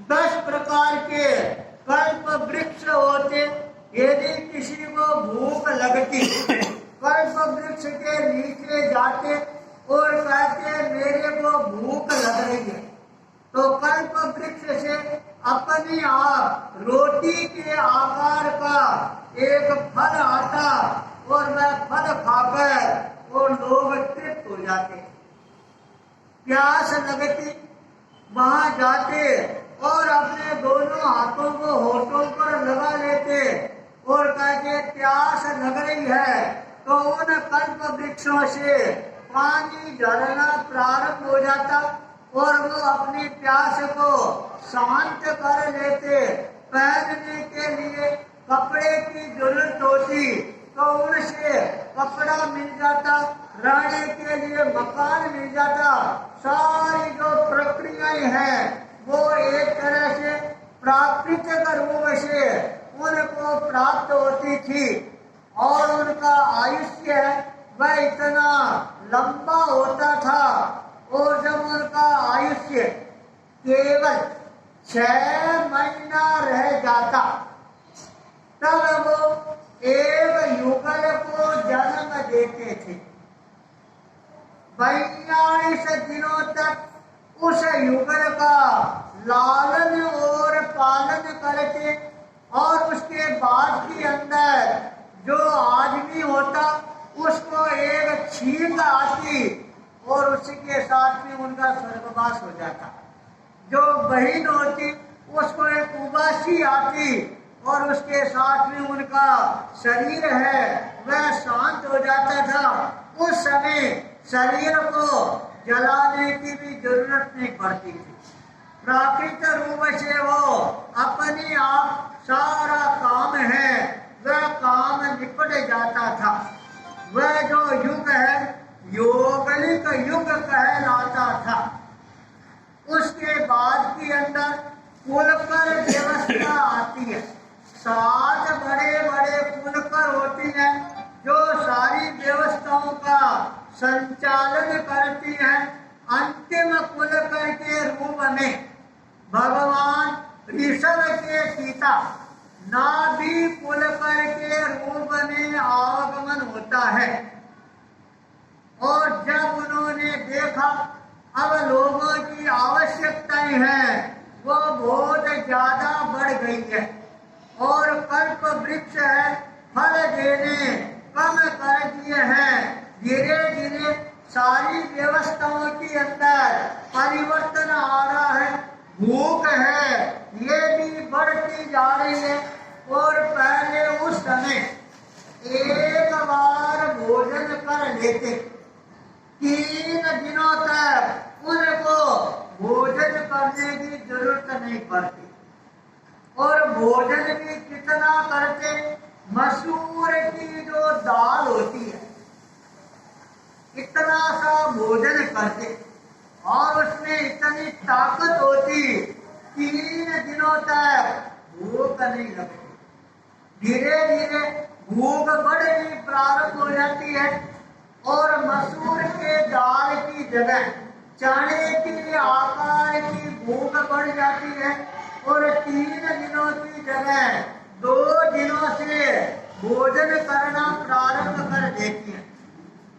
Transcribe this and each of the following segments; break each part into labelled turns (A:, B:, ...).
A: 10 प्रकार के कल्प वृक्ष होते। यदि किसी को भूख लगती, कल्प वृक्ष के नीचे जाते और कहते मेरे को भूख लग रही है, तो कल्प वृक्ष से अपने आप रोटी के आकार का एक फल आता और वह फल खाकर वो लोग तृप्त हो जाते। प्यास लगती, वहां जाते और अपने दोनों हाथों को होठों पर लगा लेते और कहते प्यास लग रही है, तो उन कल्प वृक्षों से पानी झरना प्रारंभ हो जाता और वो अपनी प्यास को शांत कर लेते। पहनने के लिए कपड़े की जरूरत होती तो उनसे कपड़ा मिल जाता, रहने के लिए मकान मिल जाता। सारी जो प्रक्रियाएं हैं वो एक तरह से प्राकृतिक रूप से उनको प्राप्त होती थी और उनका आयुष्य वह इतना लंबा होता था। और जब उनका आयुष्य केवल 6 महीना रह जाता तब वो एक युगल को जन्म देते थे। 42 दिनों तक उस युगल का लालन और पालन करते और उसके बाद के अंदर जो आदमी होता उसको एक छींक आती और उसके साथ में उनका स्वर्गवास हो जाता। जो बहन होती उसको एक उबासी आती और उसके साथ में उनका शरीर है वह शांत हो जाता था। उस समय शरीर को जलाने की भी जरूरत नहीं पड़ती थी। प्राकृतिक रूप से वो अपने आप सारा काम है वह काम निपट जाता था। वह जो युग है यौगलिक युग कहलाता था। उसके बाद के अंदर कुलकर व्यवस्था आती है। 7 बड़े बड़े कुलकर होती हैं जो सारी व्यवस्थाओं का संचालन करती हैं। अंतिम कुलकर के रूप में भगवान ऋषभ के पिता नाभि कुलकर के रूप में आगमन होता है। और जब उन्होंने देखा अब लोगों की आवश्यकताएं हैं वो बहुत ज्यादा बढ़ गई है और कल्प वृक्ष है फल देने कम कर दिए हैं। धीरे धीरे सारी व्यवस्थाओं के अंदर परिवर्तन आ रहा है। भूख है ये भी बढ़ती जा रही है और पहले उस समय एक बार भोजन कर लेते, 3 दिनों तक उनको भोजन करने की जरूरत नहीं पड़ती। और भोजन भी कितना करते, मसूर की जो दाल होती है इतना सा भोजन करते और उसमें इतनी ताकत होती 3 दिनों तक भूख नहीं लगती। धीरे धीरे भूख बढ़नी प्रारंभ हो जाती है और मसूर के दाल की जगह चने के आकार की भूख बढ़ जाती है और 3 दिनों की जगह 2 दिनों से भोजन करना प्रारंभ कर देती है।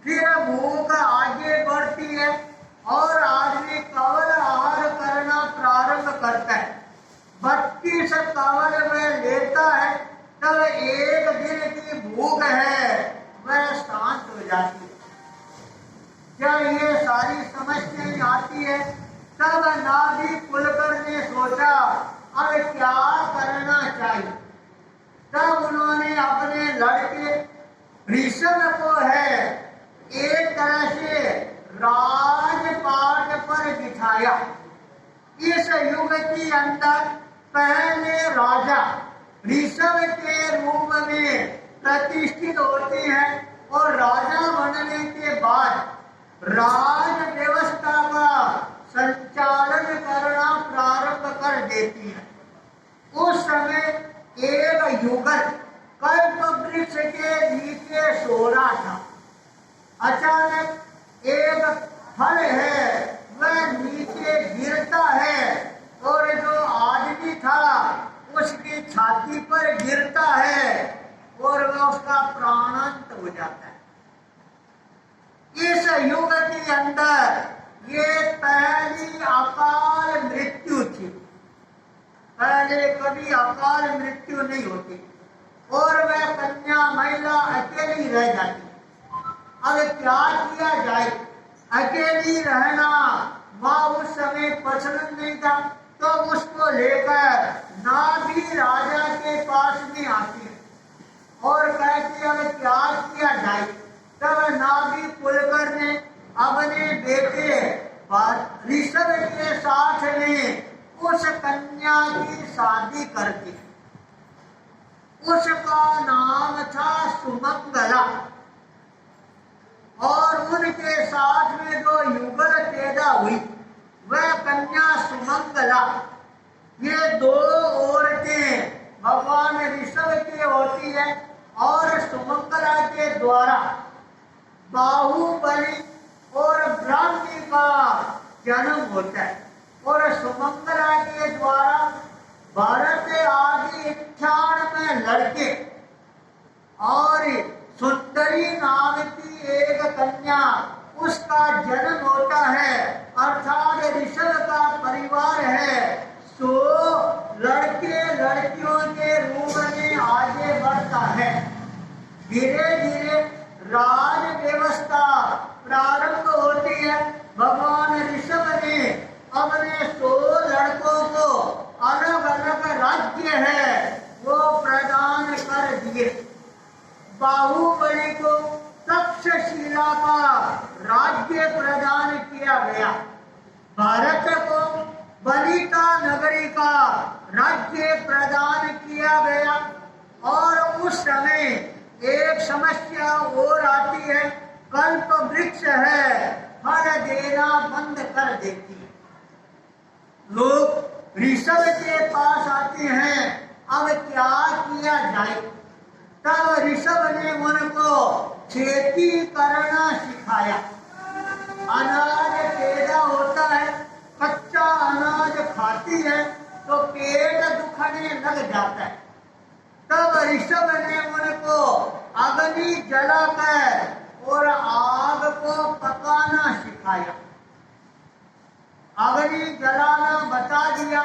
A: फिर भूख आगे बढ़ती है और आदमी कवल आहार करना प्रारंभ करता है। 32 कवल में लेता है तब एक दिन की भूख है वह शांत हो जाती है। जब ये सारी समस्याएं आती है तब नाभि कुलकर ने सोचा अब क्या करना चाहिए। तब उन्होंने अपने लड़के ऋषभ को है एक तरह से राजपाट पर बिठाया। इस युग के अंदर पहले राजा ऋषभ के रूप में प्रतिष्ठित होते हैं और राजा बनने के बाद राज व्यवस्था का संचालन करना प्रारंभ कर देती है। उस समय एक युगल कल्प वृक्ष के नीचे सो रहा था। अचानक एक फल है वह नीचे गिरता है और जो छाती पर गिरता है और वह उसका प्राणांत हो जाता है। इस युग के अंदर ये पहली अकाल मृत्यु थी। पहले कभी अकाल मृत्यु नहीं होती और वह कन्या महिला अकेली रह जाती। अब क्या किया जाए? अकेली रहना वह उस समय पसंद नहीं था, तो उसको लेकर नाभि राजा के पास में आती है और कहती अब क्या किया जाए। तब नाभि पुलकर ने अपने बेटे ऋषभ के साथ में उस कन्या की शादी कर दी। उसका नाम था सुमंगला और उनके साथ में जो युगल पैदा हुई वह कन्या सुमंगला। ये दो औरतें भगवान ऋषभ की होती है और सुमंगला के द्वारा बाहुबली और ब्राह्मी का जन्म होता है और सुमंगला के द्वारा भारत आदि 98 लड़के और सुंदरी नाम की एक कन्या उसका जन्म होता है, अर्थात ऋषभ का परिवार है। सो लड़के लड़कियों के रूप में आगे बढ़ता है। धीरे धीरे राज व्यवस्था प्रारंभ होती है। भगवान ऋषभ ने अपने 100 लड़कों को अलग अलग राज्य है वो प्रदान कर दिए। बाहुबली को तक्षशिला का राज्य प्रदान किया गया। भारत को बलिता नगरी का राज्य प्रदान किया गया। और उस समय एक समस्या और आती है, कल्प वृक्ष है फल देना बंद कर देती है। लोग ऋषभ के पास आते हैं, अब क्या किया जाए। तब ऋषभ ने उनको खेती करना सिखाया। अनाज पैदा होता है, कच्चा अनाज खाती है तो पेट दुखने लग जाता है। तब ऋषभ ने उनको अग्नि जलाकर और आग को पकाना सिखाया। अग्नि जलाना बता दिया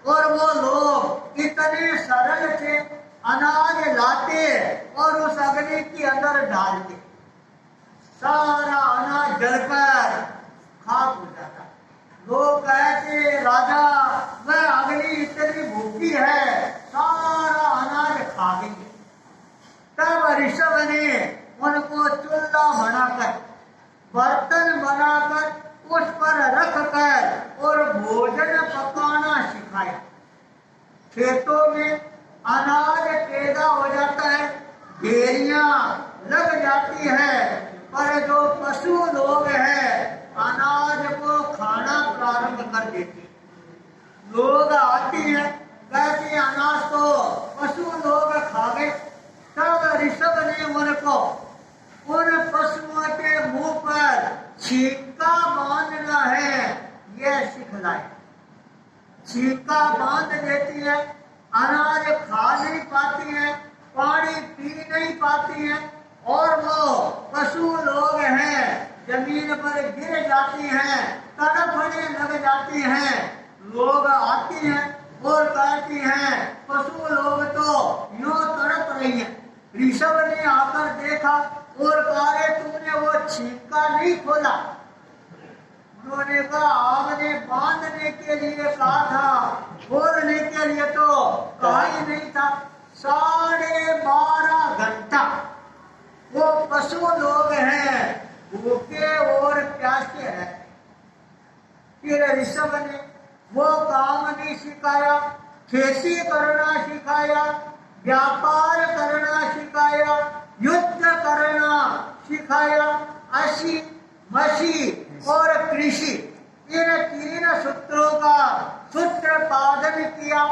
A: और वो लोग इतने सरल थे, अनाज लाते और उस अग्नि के अंदर डालते, सारा अनाज जलकर खाक हो जाता। लोग कहते राजा वह अग्नि इतनी भूखी है, सारा अनाज खा गई। तब ऋषभ ने उनको चूल्हा बनाकर बर्तन बनाकर उस पर रखकर और भोजन पकाना सिखाया। खेतों में अनाज पैदा हो जाता है, घेरियां लग जाती है, पर जो पशु लोग हैं अनाज को खाना प्रारंभ कर देते। लोग आती हैं, कहते अनाज तो पशु लोग खा गए। तब ऋषभ ने उनको उन पशुओं के मुंह पर छींका बांधना है यह सिखलाए। छींका बांध देती है, अनाज खा नहीं पाती है, पानी पी नहीं पाती है और वो पशु लोग हैं जमीन पर गिर जाती हैं, तड़पने लग जाती हैं। लोग आती हैं और कहती हैं पशु लोग तो यूं तड़प रही हैं। ऋषभ ने आकर देखा और कहा तुमने वो छींका नहीं खोला। उन्होंने कहा आपने बांधने के लिए कहा था, खोलने के लिए तो कहा ही नहीं था। 12.5 घंटा वो पशु लोग हैं भूखे और प्यासे हैं। फिर ऋषभ ने वो काम नहीं सिखाया, खेती करना सिखाया, व्यापार करना सिखाया, युद्ध करना सिखाया, असी मसी और कृषि इन 3 सूत्रों का सूत्रपादन किया।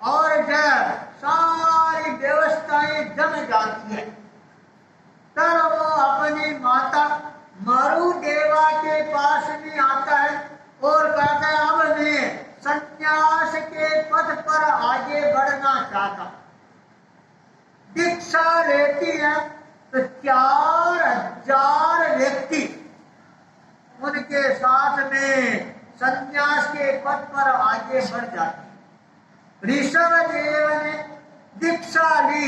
A: और जब सारी व्यवस्थाएं जम जाती है तब वो अपनी माता मरुदेवा के पास में आता है और कहता है अब मैं संन्यास के पथ पर आगे बढ़ना चाहता। दीक्षा लेती है तो 4000 व्यक्ति उनके साथ में संन्यास के पथ पर आगे बढ़ जाते। ऋषभदेव ने दीक्षा ली,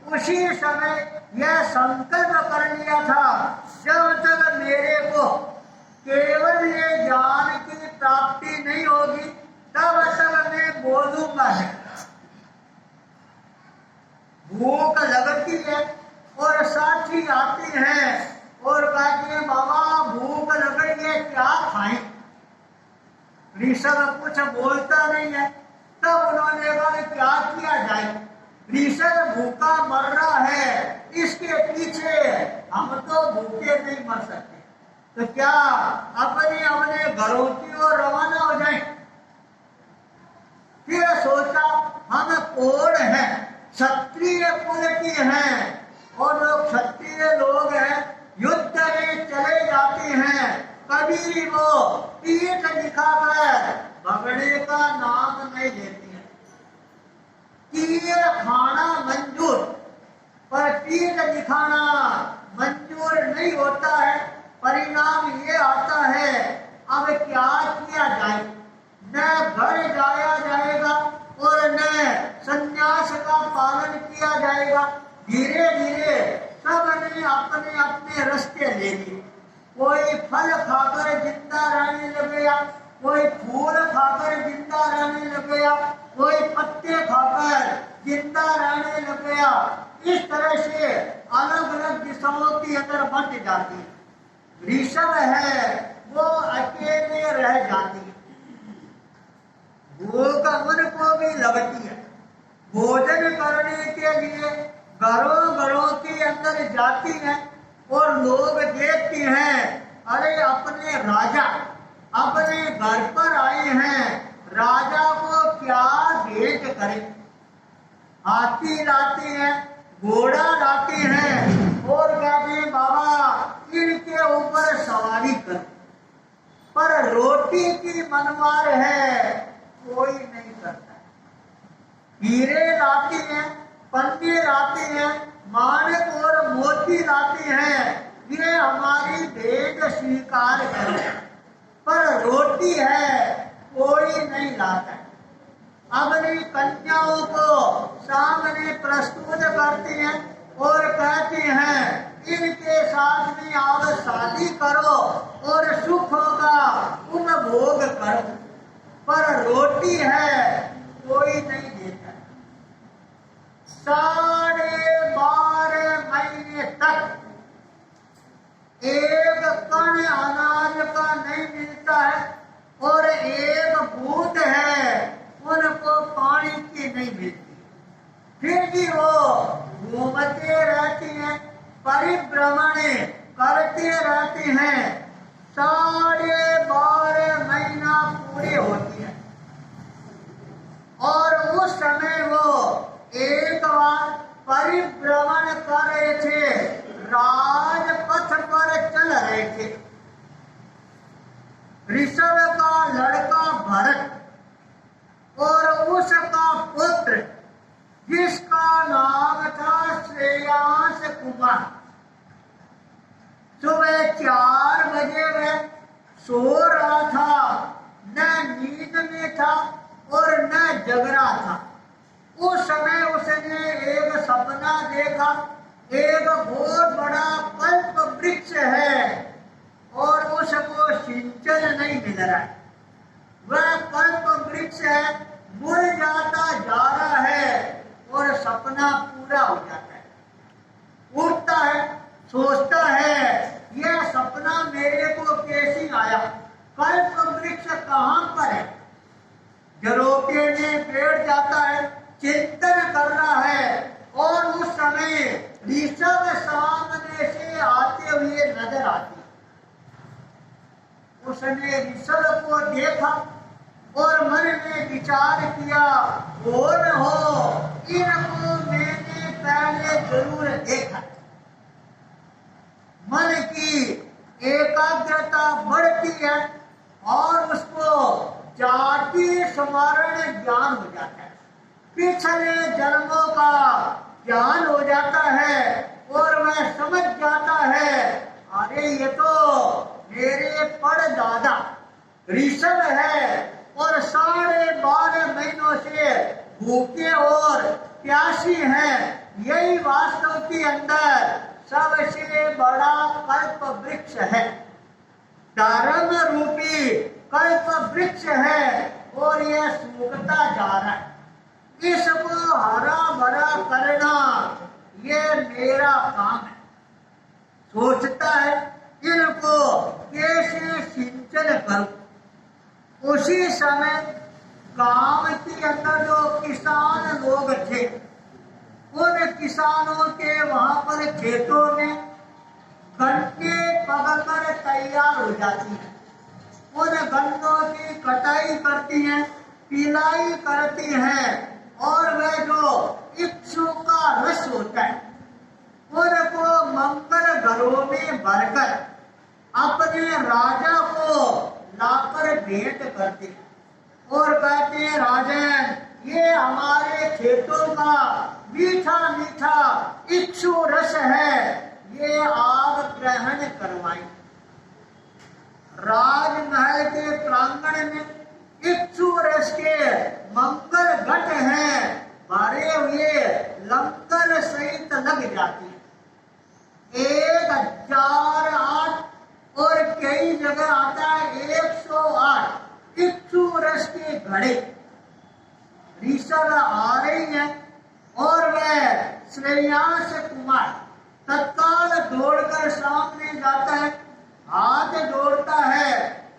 A: उसी समय यह संकल्प कर लिया था, जब तक मेरे को केवल ये ज्ञान की प्राप्ति नहीं होगी तब तक मैं बोलूंगा नहीं। भूख लगती है और साथी आती हैं और कहती है बाबा भूख लग रही है, क्या खाएं? ऋषभ कुछ बोलता नहीं है। तब उन्होंने कहा क्या किया जाए, ऋषभ भूखा मर रहा है, इसके पीछे हम तो भूखे नहीं मर सकते, तो क्या अपने अपने घरों की ओर रवाना हो जाएं? फिर सोचा हम कौन हैं, क्षत्रिय कुल की हैं, और जो क्षत्रिय लोग हैं युद्ध में चले जाते हैं, कभी भी वो पीठ दिखाकर भगड़े का नाम नहीं लेती है। तीर खाना मंजूर पर पीठ दिखाना मंजूर नहीं होता है। परिणाम ये आता है अब क्या किया जाए, न घर जाया जाएगा और न संन्यास का पालन किया जाएगा। धीरे धीरे सबने अपने अपने रास्ते ले लिए। कोई फल खाकर जिंदा रहने लग गया, कोई फूल खाकर जिंदा रहने लग गया, कोई पत्ते खाकर जिंदा रहने लग गया। इस तरह से अलग अलग दिशाओं की अंदर बंट जाती है। ऋषभ है वो अकेले रह जाती है। भूख उनको भी लगती है, भोजन करने के लिए घरों घरों के अंदर जाती है और लोग देखते हैं अरे अपने राजा अपने घर पर आए हैं, राजा को क्या भेंट करें। हाथी लाते हैं, घोड़ा लाते हैं और कहते हैं बाबा इनके ऊपर सवारी कर, पर रोटी की मनमार है कोई नहीं करता। हीरे लाते हैं, पन्ने लाते हैं, माणक और मोती लाते हैं, ये हमारी भेंट स्वीकार करें, पर रोटी है कोई नहीं लाता। अपनी कन्याओं को सामने प्रस्तुत करते हैं और कहते हैं इनके साथ में आप शादी करो और सुख होगा उपभोग करो, पर रोटी है कोई नहीं देता। 12.5 महीने तक एक कण अनाज का नहीं मिलता है और एक बूंद है उनको पानी की नहीं मिलती। फिर भी वो घूमते रहती हैं, परिभ्रमण करते रहते हैं। 12.5 महीना पूरे होती है और उस समय वो एक बार परिभ्रमण कर रहे थे, राजपथ पर चल रहे थे। ऋषभ का लड़का भरत और उसका पुत्र जिसका नाम था श्रेयांश कुमार, सुबह 4 बजे वह सो रहा था, न नींद में था और न जग रहा था। उस समय उसने एक सपना देखा, एक बहुत बड़ा कल्प वृक्ष है और उसको सिंचन नहीं मिल रहा है। वह कल्प वृक्ष है मुरझाता जा रहा है और सपना पूरा हो जाता है। उठता है, सोचता है यह सपना मेरे को कैसे आया, कल्प वृक्ष कहाँ पर है। जरोके में बैठ जाता है, चिंतन कर रहा है और उस समय ऋषभ सामने से आते हुए नजर आती। उसने ऋषभ को देखा और मन में विचार किया कौन हो, इनको मैंने पहले जरूर देखा। मन की एकाग्रता बढ़ती है और उसको जाति स्मरण ज्ञान हो जाता है, पिछले जन्मों का ज्ञान हो जाता है और वह समझ जाता है, अरे ये तो मेरे परदादा ऋषभ है और 12.5 महीनों से भूखे और प्यासी हैं। यही वास्तव के अंदर सबसे बड़ा कल्प वृक्ष है, धर्म रूपी कल्प वृक्ष है और यह सूखता जा रहा है। इसको हरा भरा करना ये मेरा काम है। सोचता है इनको कैसे सिंचन करूं। उसी समय गांव के अंदर जो किसान लोग थे, उन किसानों के वहां पर खेतों में गन्ने पककर तैयार हो जाती है। उन गन्नों की कटाई करती हैं, पिलाई करती हैं और वह जो इक्षु का रस होता है उनको मंगल घरों में भरकर अपने राजा को लाकर भेंट करते हैं और कहते हैं, राजन ये हमारे खेतों का मीठा मीठा इक्षु रस है, ये आप ग्रहण करवाएं। राजमहल के प्रांगण में इक्षु रस के मंगल घट हैं, भरे हुए लंगर सहित लग जाती है। 1008 और कई जगह आता है 108 इक्षु रस के घड़े। ऋषभ आ रही है और वह श्रेयांश कुमार तत्काल दौड़कर सामने जाता है, हाथ जोड़ता है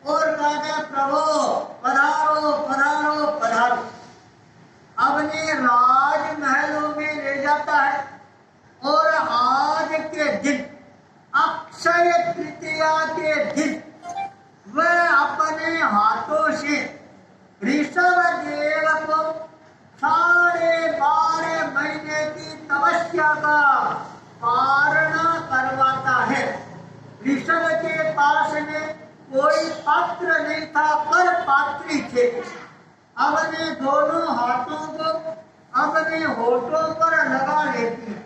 A: और कहता है, प्रभु पधारो पधारो पधारो। अपने राजमहलों में ले जाता है और आज के दिन अक्षय तृतीया के दिन वह अपने हाथों से ऋषभ देव को 12.5 महीने की तपस्या का पारणा करवाता है। ऋषभ के पास में कोई पात्र नहीं था, पर पात्री थे। अपने दोनों हाथों को अपने होठों पर लगा लेती है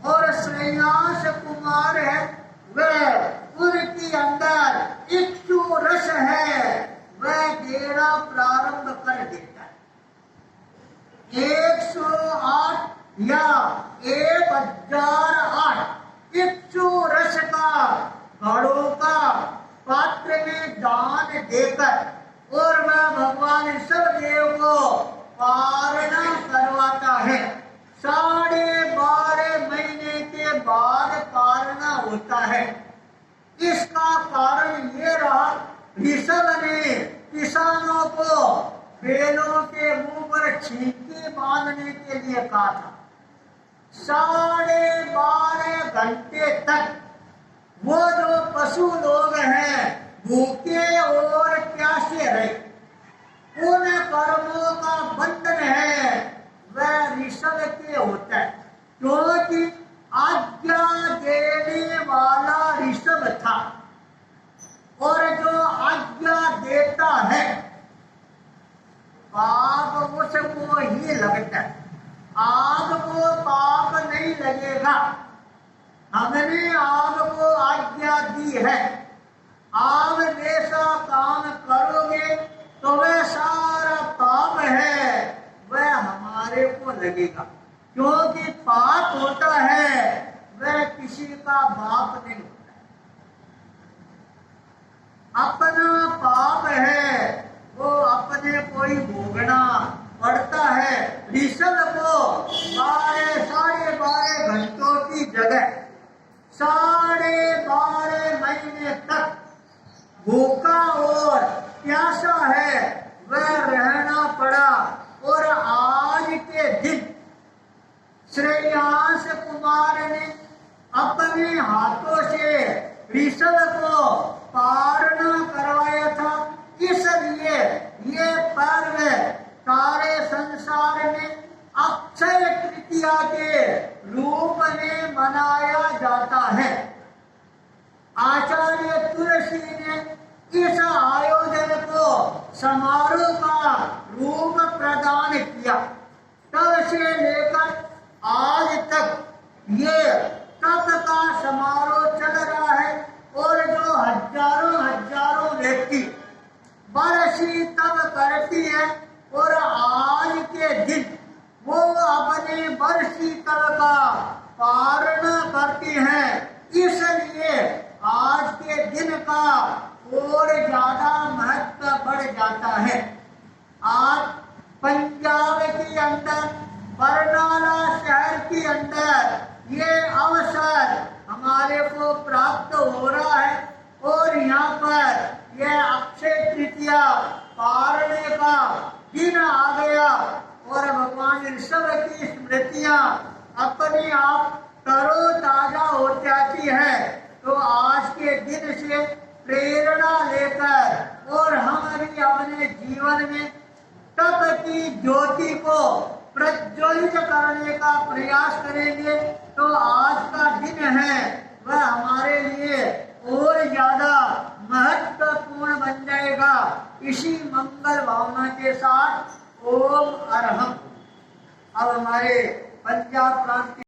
A: और श्रेयांश कुमार है वह उनके अंदर इक्षु रस है, वह देना प्रारंभ कर देता है। 108 या 1008 इक्षु रस का घड़ों का पात्र में दान देकर और वह भगवान ऋषभदेव को पारणा करवाता है। 12.5 महीने के बाद पारणा होता है। इसका कारण ये रहा, ऋषभ ने किसानों को बैलों के मुंह पर छींके बांधने के लिए कहा था। 12.5 घंटे तक वो जो पशु लोग हैं भूखे और प्यासे रहे। उन कर्मों का बंधन है वह ऋषभ के होता है, क्योंकि आज्ञा देने वाला ऋषभ था और जो आज्ञा देता है पाप उसको ही लगता है। आग को पाप नहीं लगेगा। हमने आग को आज्ञा दी है, आग जैसा काम करोगे तो वह सारा पाप है वह हमारे को लगेगा, क्योंकि पाप होता है वह किसी का बाप नहीं होता है। अपना पाप है वो अपने को ही भोगना पड़ता है। ऋषभ को 12.5 घंटों की जगह 12.5 महीने तक भूखा और प्यासा है वह रहना पड़ा। और आज के दिन श्रेयांश कुमार ने अपने हाथों से ऋषभ को पारणा करवाया था, इसलिए ये पर्व सारे संसार में अक्षय तृतीया के रूप में मनाया जाता है। आचार्य तुलसी ने इस आयोजन को समारोह का रूप प्रदान किया। तब से लेकर आज तक ये तप का समारोह चल रहा है और जो हजारों हजारों व्यक्ति बरसी तप करती है और आज के दिन वो अपने बरसी तप का पारण करती हैं। इसलिए आज के दिन का और ज्यादा महत्व बढ़ जाता है। आज पंजाब के अंदर बरनाला शहर के अंदर ये अवसर हमारे को प्राप्त हो रहा है और यहाँ पर यह अक्षय तृतीया पारने का दिन आ गया और भगवान ऋषभ की स्मृतियां अपने आप तरोताजा हो जाती है। तो आज के दिन से प्रेरणा लेकर और हम भी अपने जीवन में तप की ज्योति को प्रज्वलित करने का प्रयास करेंगे तो आज का दिन है वह हमारे लिए और ज्यादा महत्वपूर्ण बन जाएगा। इसी मंगल भावना के साथ ओम अरहम। अब हमारे पंजाब प्रांत